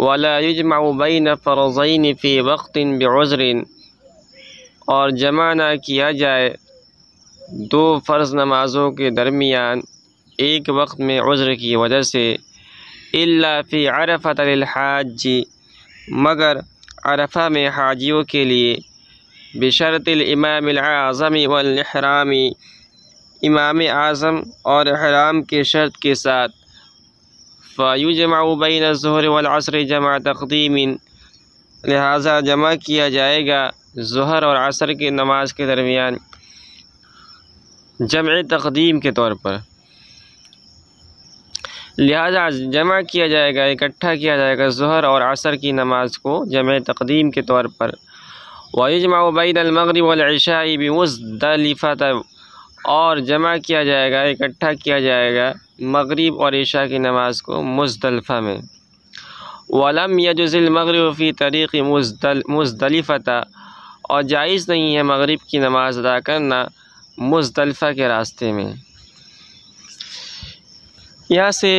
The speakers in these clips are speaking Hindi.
वला युजमअ बैन फ़रज़ैन फ़ी वक़्तिन बिउज़्रिन, और जमा ना किया जाए दो फ़र्ज़ नमाज़ों के दरमियान एक वक्त में उज़्र की वजह से, इल्ला फ़ी अरफ़त लिल हाज्जी, मगर अरफ़ा में हाजियों के लिए, बिशर्तिल इमामिल आज़मी वल इहरामी, इमाम आज़म और इहराम के शर्त के साथ, फ़युजमअ बैन ज़ुहर वल असर जमा तक़दीमिन, लिहाजा जमा किया जाएगा ज़ुहर और असर की नमाज के दरमियान जमा तक़दीम के तौर पर। लिहाजा जमा किया जाएगा, इकट्ठा किया जाएगा ज़ुहर और असर की नमाज को जमा तक़दीम के तौर पर। वयुजमअ बैनल मग़रिब वल इशाई बिमुज़दलिफ़ा, और जमा किया जाएगा, इकट्ठा किया जाएगा मग़रिब और इशा की नमाज को मुज़दलिफ़ा में। वलम यजुज़िल मग़रिब फ़ी तरीक़ मुज़दलिफ़ा, और जायज़ नहीं है मग़रिब की नमाज अदा करना मुज़दलिफ़ा के रास्ते में। यहाँ से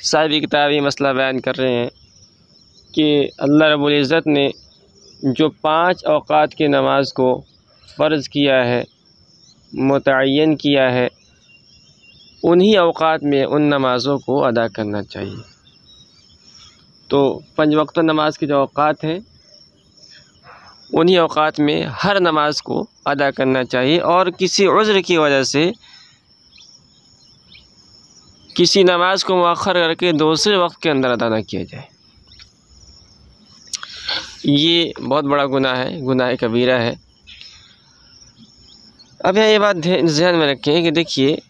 साहिब किताब ये मसला बयान कर रहे हैं कि अल्लाह रब्बुल इज़्ज़त ने जो 5 औक़ात की नमाज को फ़र्ज़ किया है, मुतअय्यन किया है, उन्हीं औक़ात में उन नमाज़ों को अदा करना चाहिए। तो 5 वक्त नमाज के जो औक़ात हैं, उन्हीं औक़ात में हर नमाज को अदा करना चाहिए, और किसी उज़्र की वजह से किसी नमाज को मुअख्खर करके दूसरे वक्त के अंदर अदा न किया जाए। ये बहुत बड़ा गुनाह है, गुनाह कबीरा है। अब यहाँ ये बात ध्यान में रखें कि देखिए,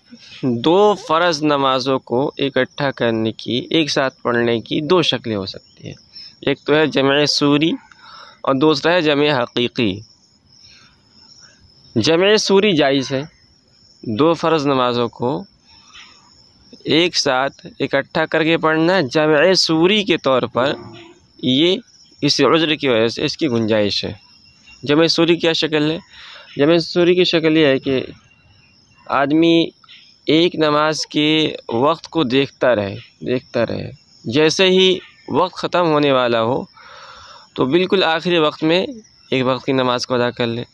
2 फ़र्ज़ नमाज़ों को इकट्ठा करने की, एक साथ पढ़ने की 2 शक्लें हो सकती हैं। एक तो है जमे सूरी और दूसरा है जमे हकीकी। जमे सूरी जायज़ है, 2 फ़र्ज़ नमाज़ों को एक साथ इकट्ठा करके पढ़ना जमे सूरी के तौर पर, ये इस उज़्र की वजह से इसकी गुंजाइश है। जमे सूरी क्या शक्ल है? जमे सूरी की शक्ल ये है कि आदमी एक नमाज के वक्त को देखता रहे, जैसे ही वक्त ख़त्म होने वाला हो तो बिल्कुल आखिरी वक्त में एक वक्त की नमाज़ को अदा कर ले,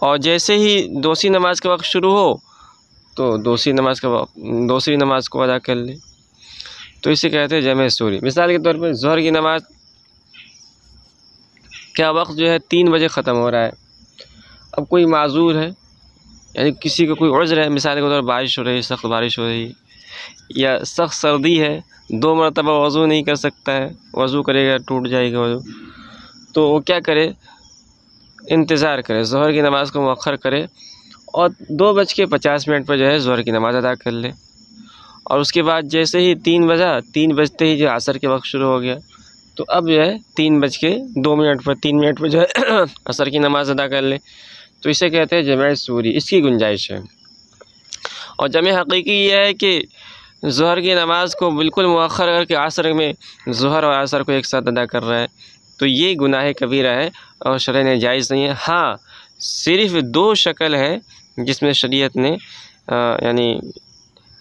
और जैसे ही दूसरी नमाज का वक्त शुरू हो तो दूसरी नमाज को अदा कर ले। तो इसे कहते हैं जमे सूरी। मिसाल के तौर पर ज़ोहर की नमाज का वक्त जो है 3 बजे ख़त्म हो रहा है। अब कोई माज़ूर है, यानी किसी को कोई उज़्र है, मिसाल के तौर पर बारिश हो रही है, सख्त बारिश हो रही है, या सख्त सर्दी है, 2 मरतबा वज़ू नहीं कर सकता है, वज़ू करेगा टूट जाएगा वज़ू, तो वो क्या करे, इंतज़ार करे, ज़ोहर की नमाज़ को मुअख्खर करे और 2:50 पर जो है ज़ोहर की नमाज़ अदा कर ले। और उसके बाद जैसे ही 3 बजते ही जो असर के वक्त शुरू हो गया, तो अब जो है 3 मिनट पर जो है असर की नमाज़ अदा कर ले। तो इसे कहते हैं जमे सूरी, इसकी गुंजाइश है। और जमे हकीकी ये है कि ज़ोहर की नमाज़ को बिल्कुल मुअख्खर करके असर में ज़ोहर और असर को एक साथ अदा कर रहा है, तो ये गुनाह कबीरा है और शरअ में जायज़ नहीं है। हाँ, सिर्फ़ 2 शक्ल है जिसमें शरीयत ने यानी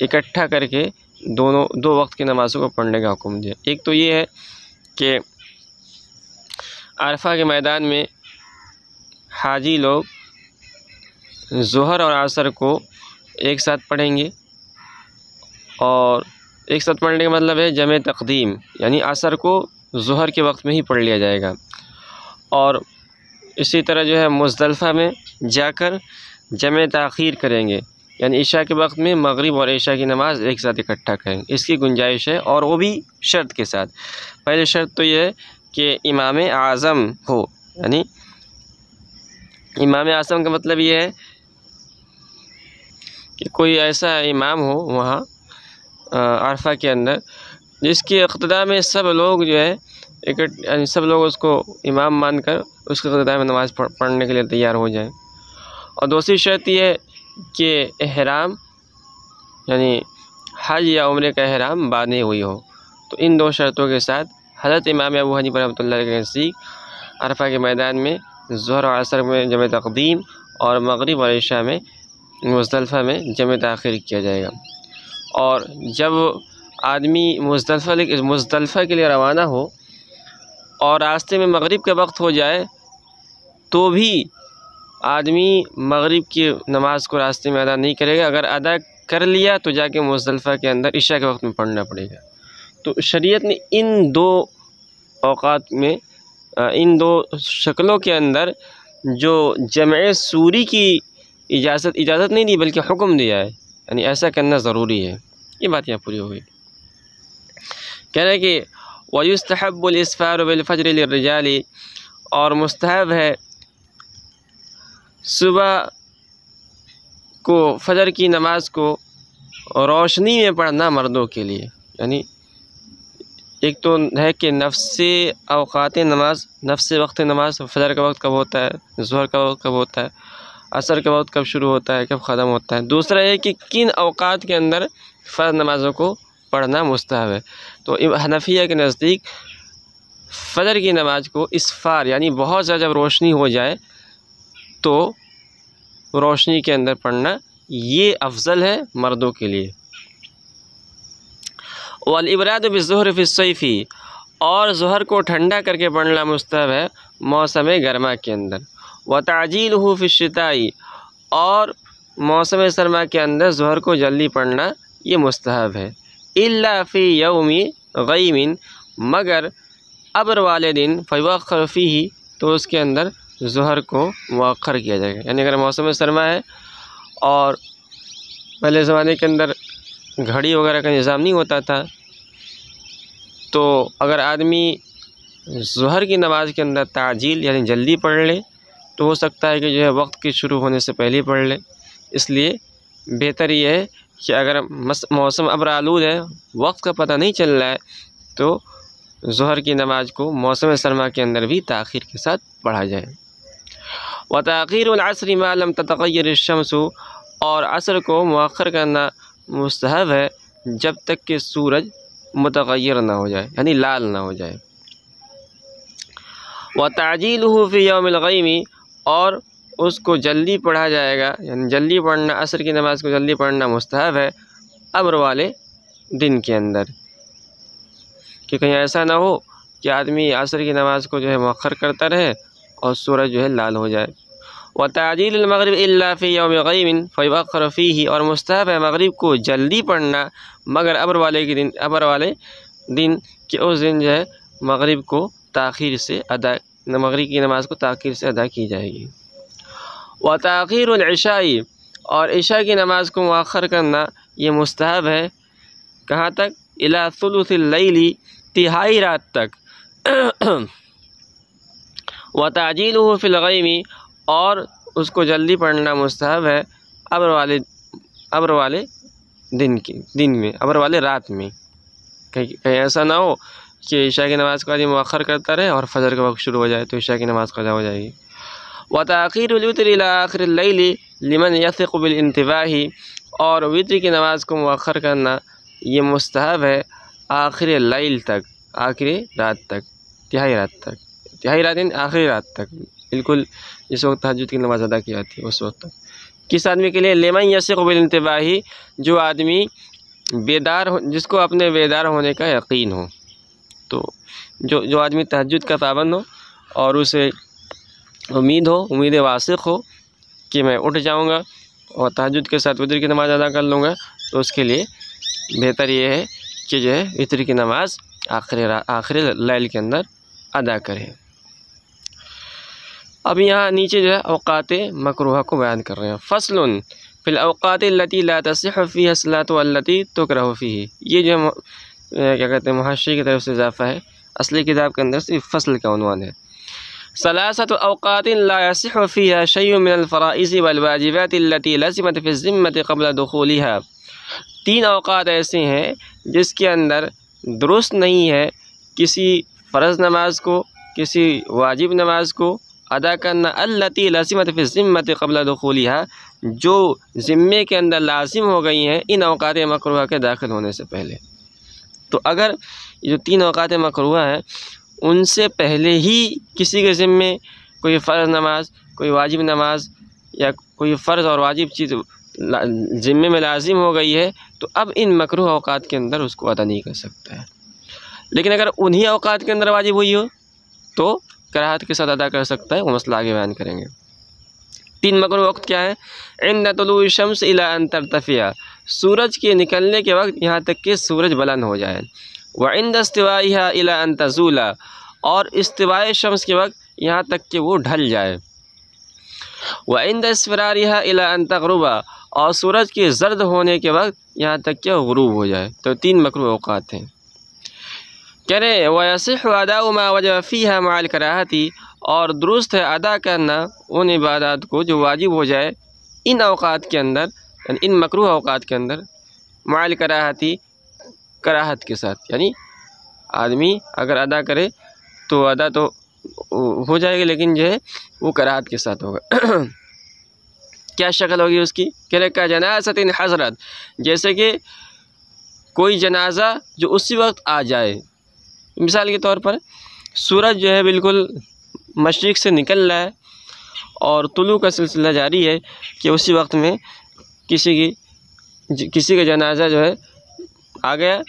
इकट्ठा करके 2 वक्त की नमाज़ों को पढ़ने का हुक्म दिया। एक तो ये है कि अरफा के मैदान में हाजी लोग ज़ोहर और असर को एक साथ पढ़ेंगे, और एक साथ पढ़ने का मतलब है जमे तक़दीम, यानी असर को ज़ोहर के वक्त में ही पढ़ लिया जाएगा। और इसी तरह जो है मुज़दलिफ़ा में जाकर जमे ताख़ीर करेंगे, यानी इशा के वक्त में मग़रिब और इशा की नमाज़ एक साथ इकट्ठा करेंगे। इसकी गुंजाइश है, और वो भी शर्त के साथ। पहले शर्त तो ये है कि इमाम आज़म हो, यानी इमाम आज़म का मतलब ये है कि कोई ऐसा इमाम हो वहाँ अरफा के अंदर जिसके इक़्तिदा में सब लोग जो है यानी सब लोग उसको इमाम मानकर उसके इक़्तिदा में नमाज़ पढ़ने के लिए तैयार हो जाएं। और दूसरी शर्त यह है कि इहराम यानी हज या उम्रे का एहराम बांधे हुई हो। तो इन 2 शर्तों के साथ हज़रत इमाम अबू हनीफा रहमतुल्लाह के नज़दीक अरफा के मैदान में ज़ोहर और असर में जमे तक़दीम और मगरिब और इशा में मुज़दलिफ़ा में जमे ताख़ीर किया जाएगा। और जब आदमी मुज़दलिफ़ा के लिए रवाना हो और रास्ते में मगरिब का वक्त हो जाए तो भी आदमी मगरिब की नमाज़ को रास्ते में अदा नहीं करेगा। अगर अदा कर लिया तो जाके मुज़दलिफ़ा के अंदर इशा के वक्त में पढ़ना पड़ेगा। तो शरीयत ने इन 2 औक़ात में, इन 2 शक्लों के अंदर जो जमे सूरी की इजाज़त नहीं दी बल्कि हुक्म दिया है, यानी ऐसा करना ज़रूरी है। ये बात यहाँ पूरी हो गई। कह रहे हैं कि वयुस्तहब्बुल इस्फ़ार बिल फ़ज्र लिर्रिजाली, और मुस्तहब है सुबह को फ़जर की नमाज को रोशनी में पढ़ना मर्दों के लिए। यानी एक तो है कि नफ्से औक़ात नमाज, नफ्से वक्त नमाज, फ़जर का वक्त कब होता है, ज़ोहर का वक्त कब होता है, असर का वक्त कब शुरू होता है, कब ख़त्म होता है। दूसरा है कि किन औक़ात के अंदर फ़र्ज़ नमाज़ों को पढ़ना मुस्तहब है। तो हनफिया के नज़दीक फ़जर की नमाज को इस्फ़ार यानी बहुत ज़्यादा जब रोशनी हो जाए तो रोशनी के अंदर पढ़ना ये अफजल है मर्दों के लिए। वल इबराद बिज़्ज़ुहर फ़िस्सैफ़ी, और ज़ोहर को ठंडा करके पढ़ना मुस्तहब है मौसम गर्मा के अंदर। व ताजीलहु फ़िश्शिताई, और मौसम सरमा के अंदर ज़ोहर को जल्दी पढ़ना ये मुस्तहब है। इल्ला फ़ी यौमी गईमिन, मगर अब्र वाले दिन फ़युअख़्ख़र फ़ीही, तो उसके अंदर ज़ोहर को मुअख़्ख़र किया जाएगा। यानी अगर मौसम सरमा है और पहले ज़माने के अंदर घड़ी वगैरह का निज़ाम नहीं होता था, तो अगर आदमी ज़ोहर की नमाज़ के अंदर ताजील यानी जल्दी पढ़ ले तो हो सकता है कि जो है वक्त के शुरू होने से पहले ही पढ़ ले। इसलिए बेहतर ये है कि अगर मौसम अब्र आलूद है, वक्त का पता नहीं चल रहा है, तो ज़ोहर की नमाज को मौसम सरमा के अंदर भी ताख़ीर के साथ पढ़ा जाए। व ताख़ीरुल अस्र मा लम ततग़य्यर अश-शम्सु, और असर को मुअख़्ख़र करना मुस्तहब है जब तक कि सूरज मुतग़य्यर ना हो जाए, यानी लाल ना हो जाए। व ताजीलुहु फ़ी यौमिल गयमी, और उसको जल्दी पढ़ा जाएगा, यानी जल्दी पढ़ना, असर की नमाज़ को जल्दी पढ़ना मुस्तहब है अब्र वाले दिन के अंदर, कि कहीं ऐसा ना हो कि आदमी असर की नमाज़ को जो है मुअख़्ख़र करता रहे और सूरज जो है लाल हो जाए। व ताजीलुल मग़रिब इल्ला फ़ी यौमि गयमिन फ़युअख़्ख़र फ़ीही, और मुस्तहब है मग़रिब को जल्दी पढ़ना मगर अब्र वाले दिन के उस दिन जो है मग़रिब को ताख़ीर से मग़रिब की नमाज़ को ताख़ीर से अदा की जाएगी। व ताख़ीरुल इशाई, और इशा की नमाज़ को मुअख़्ख़र करना ये मुस्तहब है कहाँ तक, इला सुलुसिल लैली, तिहाई रात तक। व ताजीलुहु फ़िल गयमी, और उसको जल्दी पढ़ना मुस्तहब है अब्र वाले दिन में, अब्र वाले रात में। कहीं ऐसा ना हो कि इशा की नमाज़ को आदमी मुअख़्ख़र करता रहे और फ़जर का वक्त शुरू हो जाए तो इशा की नमाज़ क़ज़ा हो जाएगी। व ताख़ीरुल वित्र इला आख़िरिल लैली लिमन यसिक़ु बिल इंतिबाही, और वित्र की नमाज़ को मुअख़्ख़र करना ये मुस्तहब है आखिर लैल तक, आखिरी रात तक, तिहाई रात तक, तिहाई रात यानी आखिरी रात तक, बिल्कुल जिस वक्त तहज्जुद की नमाज़ अदा की जाती है उस वक्त तक। किस आदमी के लिए, लिमन यसिक़ु बिल इंतिबाही, जो आदमी बेदार हो, जिसको अपने बेदार होने का यकीन हो। तो जो आदमी तहज्जुद का पाबंद हो और उसे उम्मीद वासिक़ हो कि मैं उठ जाऊंगा और तहज्जुद के साथ वित्र की नमाज़ अदा कर लूँगा, तो उसके लिए बेहतर ये है कि जो है वित्र की नमाज़ आखिरी लैल के अंदर अदा करें। अब यहाँ नीचे जो है औक़ात मकरूहा को बयान कर रहे हैं। फ़स्लुन फ़िल औक़ात अल्लती ला तसिह्हु फ़ीहा अस्सलातु वल्लती तुकरहु फ़ीही, ये जो क्या कहते हैं मुहश्शिर की तरफ से इजाफ़ा है, असली किताब के अंदर से फ़स्ल का उन्वान है। सलासतु औक़ातिन ला यसिह्हु फ़ीहा शैउन मिनल फ़राइज़ वल वाजिबात अल्लती लज़िमत फ़ी ज़िम्मति क़ब्ल दुख़ूलिहा, 3 औक़ात ऐसे हैं जिसके अंदर दुरुस्त नहीं है किसी फ़र्ज़ नमाज को, किसी वाजिब नमाज को अदा करना अल्लती लज़िमत फ़ी ज़िम्मति क़ब्ल दुख़ूलिहा, जो ज़िम्मे के अंदर लाजिम हो गई हैं इन औक़ात मकरूहा के दाखिल होने से पहले। तो अगर ये जो 3 औक़ात मकरूहा हैं उनसे पहले ही किसी के ज़िम्मे कोई फ़र्ज़ नमाज, कोई वाजिब नमाज या कोई फ़र्ज़ और वाजिब चीज़ ज़िम्मे में लाजिम हो गई है, तो अब इन मकरूह औक़ात के अंदर उसको अदा नहीं कर सकता है। लेकिन अगर उन्हीं औक़ात के अंदर वाजिब हुई हो तो कराहत के साथ अदा कर सकता है। वो मसला आगे बयान करेंगे। 3 मकरूह वक्त क्या है? इंद तुलूइ शम्स इला अन तर्तफ़िया, सूरज के निकलने के वक्त यहाँ तक कि सूरज बुलंद हो जाए। व इंद इस्तिवाइहा इला अन तज़ूला, और इस्तिवाए शम्स के वक्त यहाँ तक कि वो ढल जाए। व इंद इस्फ़रारिहा इला अन तग़रुबा, और सूरज के ज़र्द होने के वक्त यहाँ तक कि ग़ुरूब हो जाए। तो 3 मकरूह औक़ात हैं। कह रहे वयसिहु अदाउ मा वजब फ़ीहा मअल कराहती, और दुरुस्त है अदा करना उन इबादत को जो वाजिब हो जाए इन औक़ात के अंदर, यानी इन मकरूह औक़ात के अंदर, मअल कराहती, कराहत के साथ। यानी आदमी अगर अदा करे तो अदा तो हो जाएगी, लेकिन जो है वो कराहत के साथ होगा। क्या शक्ल होगी उसकी? कह रहे का जनाज़तिन हज़रत, जैसे कि कोई जनाजा जो उसी वक्त आ जाए। मिसाल के तौर पर सूरज जो है बिल्कुल मशरिक़ से निकल रहा है और तुलू का सिलसिला जारी है कि उसी वक्त में किसी का जनाजा जो है आ गया,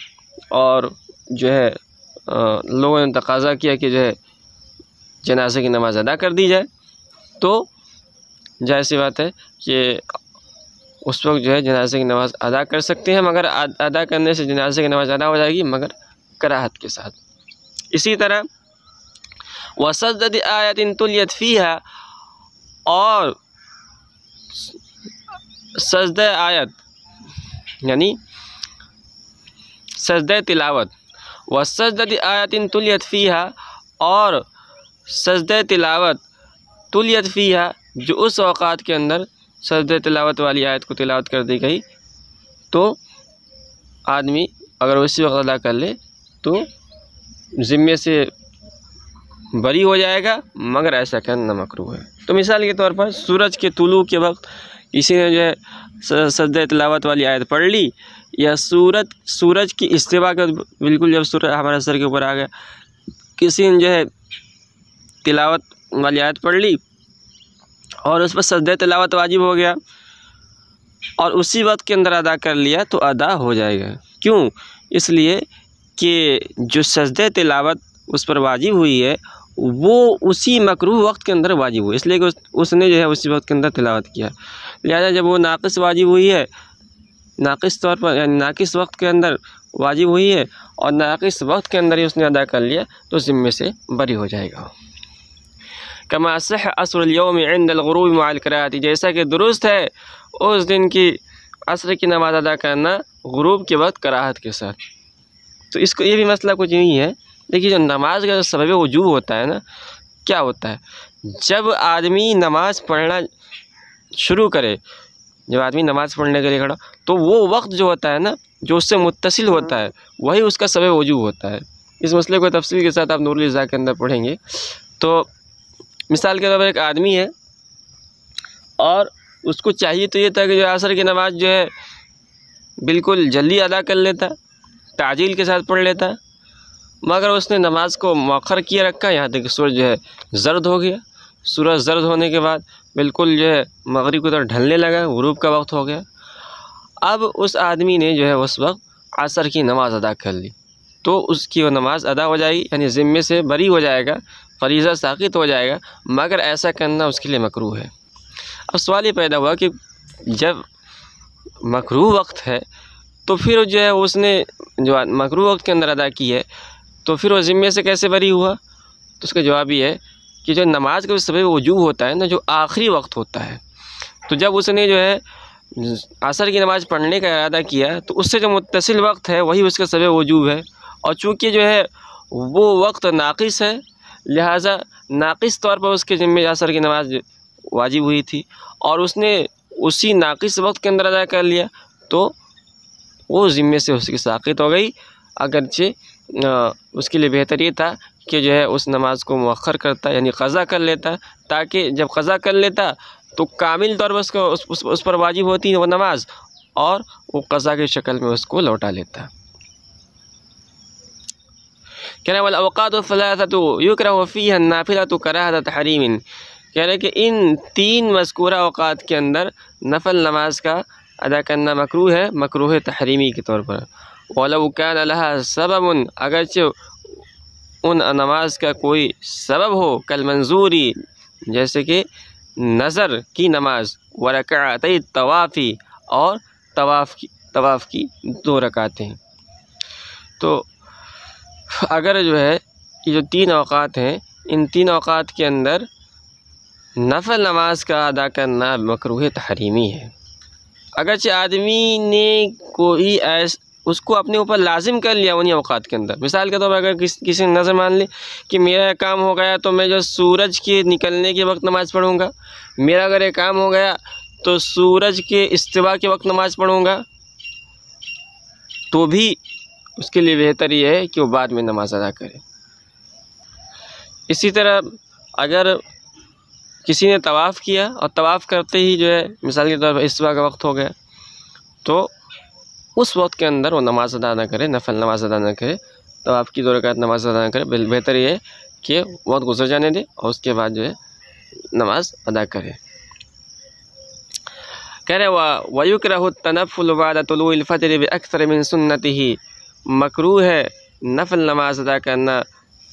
और जो है लोगों ने तकाज़ा किया कि जो है जनाजे की नमाज़ अदा कर दी जाए। तो जाहिर सी बात है कि उस वक्त जो है जनाजे की नमाज़ अदा कर सकते हैं, मगर अदा करने से जनाजे की नमाज़ अदा हो जाएगी, मगर कराहत के साथ। इसी तरह वसजद आयतिन तुलियत फ़ीहा, और सजदा आयत यानी सजदा तिलावत, वसजद आयतिन तुलियत फ़ीहा, और सजदा तिलावत तुलियत फ़ीहा, जो उस औक़ात के अंदर सजदा तिलावत वाली आयत को तिलावत कर दी गई, तो आदमी अगर उसी वक्त अदा कर ले तो ज़िम्मे से बरी हो जाएगा, मगर ऐसा करना मकरूह है। तो मिसाल के तौर पर सूरज के तुलू के वक्त किसी ने जो है सजदा तिलावत वाली आयत पढ़ ली, या सूरज की इस्तिवा के बिल्कुल जब सूरज हमारे सर के ऊपर आ गया, किसी ने जो है तिलावत वाली आयत पढ़ ली और उस पर सजदा तिलावत वाजिब हो गया और उसी वक्त के अंदर अदा कर लिया, तो अदा हो जाएगा। क्यों? इसलिए कि जो सजदा तिलावत उस पर वाजिब हुई है वो उसी मकरूह वक्त के अंदर वाजिब हुई, इसलिए कि उसने जो है उसी वक्त के अंदर तिलावत किया। लिहाजा जब वो नाक़िस वाजिब हुई है, नाक़िस तौर पर यानी नाक़िस वक्त के अंदर वाजिब हुई है और नाक़िस वक्त के अंदर ही उसने अदा कर लिया, तो ज़िम्मे से बरी हो जाएगा। कमा सह असरुल यौम इंदल गुरूब मअल कराहती, जैसा कि दुरुस्त है उस दिन की असर की नमाज़ अदा करना गुरूब के वक्त कराहत के साथ। तो इसको ये भी मसला कुछ नहीं है। देखिए, जो नमाज का सबब वजूब होता है ना, क्या होता है, जब आदमी नमाज़ पढ़ना शुरू करे, जब आदमी नमाज़ पढ़ने के लिए खड़ा, तो वो वक्त जो होता है ना, जो उससे मुत्तसिल होता है, वही उसका सबब वजूब होता है। इस मसले को तफसील के साथ आप नूरुल इज़ा के अंदर पढ़ेंगे। तो मिसाल के तौर पर एक आदमी है और उसको चाहिए तो ये था कि जो असर की नमाज़ जो है बिल्कुल जल्दी अदा कर लेता, ताजील के साथ पढ़ लेता, मगर उसने नमाज को मौखर किए रखा यहाँ तक कि सूरज जो है ज़र्द हो गया। सूरज ज़र्द होने के बाद बिल्कुल जो है मगरिब की तरफ ढलने लगा, गुरूब का वक्त हो गया। अब उस आदमी ने जो है उस वक्त असर की नमाज़ अदा कर ली, तो उसकी वो नमाज़ अदा हो जाएगी, यानी ज़िम्मे से बरी हो जाएगा, फरीज़ा साक़ित हो जाएगा, मगर ऐसा करना उसके लिए मकरूह है। अब सवाल ये पैदा हुआ कि जब मकरूह वक्त है तो फिर जो है उसने जो मकरूह वक्त के अंदर अदा की है, तो फिर वो ज़िम्मे से कैसे बरी हुआ? तो उसका जवाब ये है कि जो नमाज का सबब वजूब होता है ना, जो आखिरी वक्त होता है, तो जब उसने जो है असर की नमाज़ पढ़ने का इरादा किया, तो उससे जो मुत्तसिल वक्त है वही उसका सबब वजूब है। और चूँकि जो है वो वक्त नाक़िस है, लिहाजा नाक़िस तौर पर उसके ज़िम्मे असर की नमाज़ वाजिब हुई थी और उसने उसी नाक़िस वक्त के अंदर अदा कर लिया, तो वो ज़िम्मे से उसकी साक़ित हो गई। अगरचे उसके लिए बेहतर ये था कि जो है उस नमाज को मुअख्खर करता यानी क़ज़ा कर लेता, ताकि जब क़ज़ा कर लेता तो कामिल तौर पर उसको उस पर वाजिब होती है वो नमाज, और वो क़ज़ा की शक्ल में उसको लौटा लेता। कह रहे वल अवक़ातु सलासतु युकरहु फ़ीहा नाफ़िलतु कराहत तहरीमिन, कह रहे कि इन 3 मज़कूरा अवक़ात के अंदर नफल नमाज का अदा करना मकरूह है, मकरूह तहरीमी के तौर पर। वलौ कान लहा सबबुन, अगरचे उन नमाज का कोई सबब हो, कल मंजूरी, जैसे कि नज़र की नमाज, व रकअतै तवाफ़ी, और तवाफ़ की 2 रकातें। तो अगर जो है ये जो 3 औक़ात हैं, इन 3 औक़ात के अंदर नफल नमाज का अदा करना मकरूह तहरीमी है। अगरचे आदमी ने कोई उसको अपने ऊपर लाजिम कर लिया उन्हीं औक़ात के अंदर, मिसाल के तौर पर अगर किसी ने नज़र मान ली कि मेरा काम हो गया तो मैं जो सूरज के निकलने के वक्त नमाज़ पढ़ूँगा, मेरा अगर एक काम हो गया तो सूरज के इस्तिवा के वक्त नमाज़ पढ़ूँगा, तो भी उसके लिए बेहतर ये है कि वो बाद में नमाज अदा करे। इसी तरह अगर किसी ने तवाफ़ किया और तवाफ़ करते ही जो है मिसाल के तौर पर इस्तिवा का वक्त हो गया, तो उस वक्त के अंदर वो नमाज अदा ना करे, नफल नमाज अदा ना करे, तवाफ़ की 2 रकात नमाज अदा ना करे। बेहतर ये है कि वक्त गुजर जाने दे और उसके बाद जो है नमाज अदा करे। कह रहे वयुकरहु तनफ़्फ़ुलु बअद तुलूइल फ़ज्र बिअक्सर मिन सुन्नतिही, मकरूह है नफल नमाज अदा करना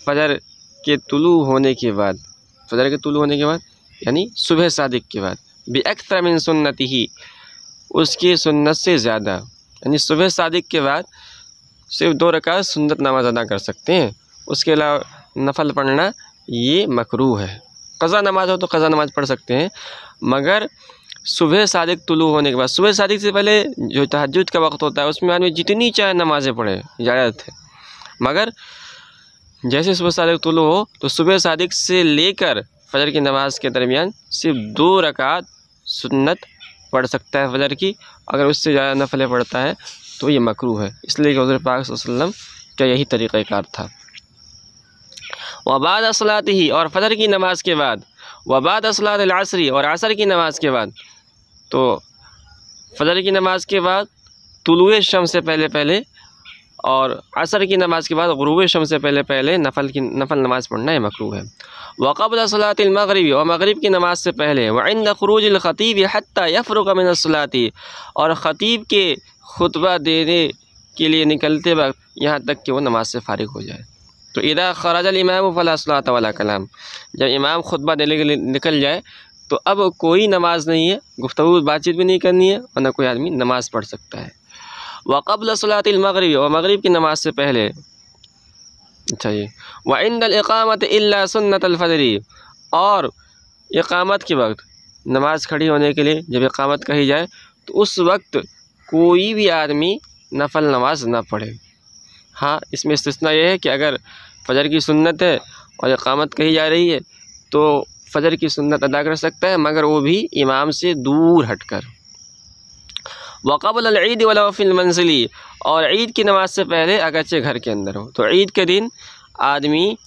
फ़जर के तुलू होने के बाद, फ़जर के तुलू होने के बाद यानी सुबह सादिक के बाद, बिअक्सर मिन सुन्नतिही, उसकी सुन्नत से ज़्यादा, यानी सुबह सादिक के बाद सिर्फ 2 रकात सुन्नत नमाज अदा कर सकते हैं, उसके अलावा नफल पढ़ना ये मकरूह है। क़ज़ा नमाज हो तो क़ज़ा नमाज पढ़ सकते हैं, मगर सुबह सादिक तुलू होने के बाद, सुबह सादिक से पहले जो तहज्जुद का वक्त होता है उसमें आदमी जितनी चाहे नमाज़ें पढ़े, इजाज़त है। मगर जैसे सुबह सादिक तुलू हो तो सुबह सादिक से लेकर फ़जर की नमाज के दरमियान सिर्फ 2 रकात सुन्नत पढ़ सकता है फ़जर की, अगर उससे ज़्यादा नफलें पढ़ता है तो ये मकरूह है। इसलिए कि हुज़ूर पाक सल्लल्लाहु अलैहि वसल्लम का यही तरीक़ाकार था। व बाद सलातिही, और फ़जर की नमाज के बाद, व बाद सलातिल असरी, और असर की नमाज के बाद, तो फ़जर की नमाज के बाद तुलूए शम्स से पहले और असर की नमाज के बाद गुरूब शम्स से पहले नफल नमाज पढ़ना है मकरूह है। व क़ब्ल सलातिल मग़रिबी, और मग़रिब की नमाज से पहले, व इंद ख़ुरूजिल ख़तीब हत्ता यफ़रुग़ मिन सलाती, और ख़तीब के खुतबा देने के लिए निकलते वक्त यहाँ तक कि वो नमाज से फ़ारिग हो जाए। तो इदा ख़रजल इमाम फ़ला सलात वला कलाम, जब इमाम खुतबा देने के लिए निकल जाए तो अब कोई नमाज नहीं है, गुफ्तगू बातचीत भी नहीं करनी है, और न कोई आदमी नमाज़ पढ़ सकता है। व क़ब्ल सलातिल मग़रिबी, और मग़रिब की नमाज से पहले, अच्छा जी, व इंदल इक़ामत इल्ला सुन्नतल फ़जरी, और इक़ामत के वक्त नमाज खड़ी होने के लिए जब इक़ामत कही जाए तो उस वक्त कोई भी आदमी नफल नमाज ना पढ़े। हाँ, इसमें इस्तिस्ना ये है कि अगर फ़जर की सुन्नत है और इक़ामत कही जा रही है तो फ़जर की सुन्नत अदा कर सकता है, मगर वो भी इमाम से दूर हटकर। व क़ब्ल अल ईद वलौ फ़िल मंज़िली, और ईद की नमाज से पहले अगरचे घर के अंदर हो। तो ईद के दिन आदमी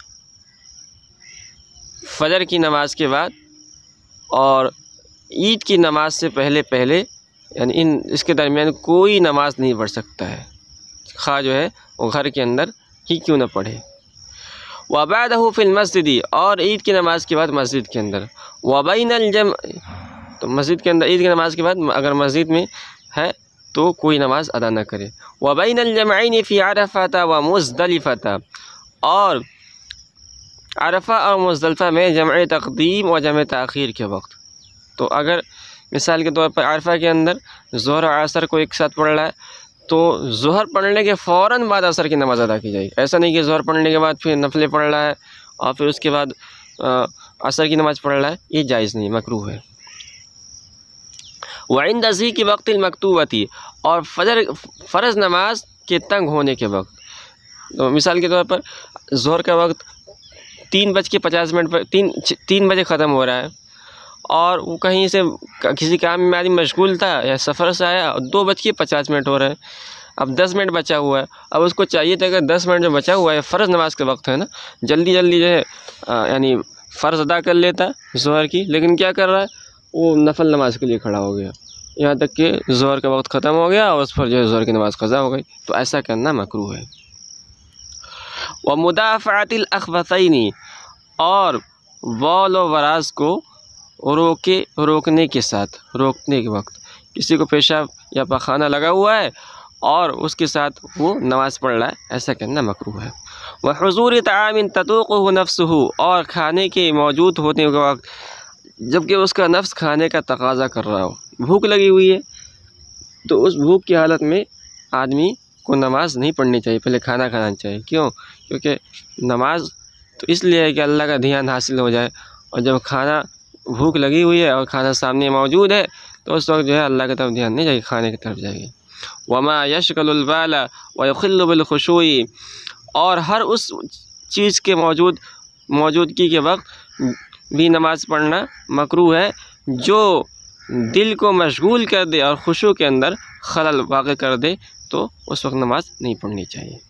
फ़जर की नमाज के बाद और ईद की नमाज से पहले यानी इसके दरमियान कोई नमाज नहीं पढ़ सकता है, खा जो है वो घर के अंदर ही क्यों न पढ़े। व बअदहु फ़िल मस्जिदी, और ईद की नमाज के बाद मस्जिद के अंदर। व बैनल जम, तो मस्जिद के अंदर ईद की नमाज के बाद अगर मस्जिद में है तो कोई नमाज अदा न करे। व बैनल जमअैन फ़ी अरफ़ा व मुज़दलिफ़ा, और अरफ़ा और मुज़दलिफ़ा में जमअ तक़दीम और जमअ ताख़ीर के वक्त। तो अगर मिसाल के तौर पर अरफ़ा के अंदर ज़ोहर और असर को एक साथ पढ़ रहा है तो ज़ोहर पढ़ने के फ़ौरन बाद असर की नमाज़ अदा की जाएगी। ऐसा नहीं कि ज़ोहर पढ़ने के बाद फिर नफले पढ़ रहा है और फिर उसके बाद असर की नमाज़ पढ़ रहा है, ये जायज़ नहीं, मकरूह है। व इंद ज़ीक़ि वक़्तिल मकतूबती, और फ़र्ज़ नमाज के तंग होने के वक्त। तो मिसाल के तौर पर ज़ोहर का वक्त 3:50 पर 3 बजे ख़त्म हो रहा है और वो कहीं से किसी काम में आदमी मशगूल था या सफ़र से आया और 2:50 हो रहे हैं। अब 10 मिनट बचा हुआ है, अब उसको चाहिए था कि 10 मिनट जो बचा हुआ है फ़र्ज़ नमाज का वक्त है ना, जल्दी जल्दी जो है यानी फ़र्ज़ अदा कर लेता ज़ोहर की, लेकिन क्या कर रहा है वो नफल नमाज के लिए खड़ा हो गया, यहाँ तक कि ज़ोहर का वक्त ख़त्म हो गया और उस पर जो है ज़ोहर की नमाज़ क़ज़ा हो गई। तो ऐसा करना मकरूह है। व मुदाफ़अतिल अख़बसैनी, और वॉल व वराज को रोकने के साथ, रोकने के वक्त किसी को पेशाब या पखाना लगा हुआ है और उसके साथ वो नमाज़ पढ़ रहा है, ऐसा करना मकरूह है। व हुज़ूर तामिन ततूक़ुहु नफ्सुहु, और खाने के मौजूद होने के वक्त जबकि उसका नफ्स खाने का तकाज़ा कर रहा हो, भूख लगी हुई है, तो उस भूख की हालत में आदमी को नमाज नहीं पढ़नी चाहिए, पहले खाना खाना चाहिए। क्यों? क्योंकि नमाज तो इसलिए है कि अल्लाह का ध्यान हासिल हो जाए, और जब खाना भूख लगी हुई है और खाना सामने मौजूद है तो उस वक्त जो है अल्लाह की तरफ ध्यान नहीं जाएगी, खाने की तरफ जाएगी। वमा यशगलुल बाला व युखिल्लु बिल खुशूई, और हर उस चीज़ के मौजूदगी के वक्त भी नमाज़ पढ़ना मकरूह है जो दिल को मशगूल कर दे और खुशू के अंदर खलल वाक़ कर दे, तो उस वक्त नमाज नहीं पढ़नी चाहिए।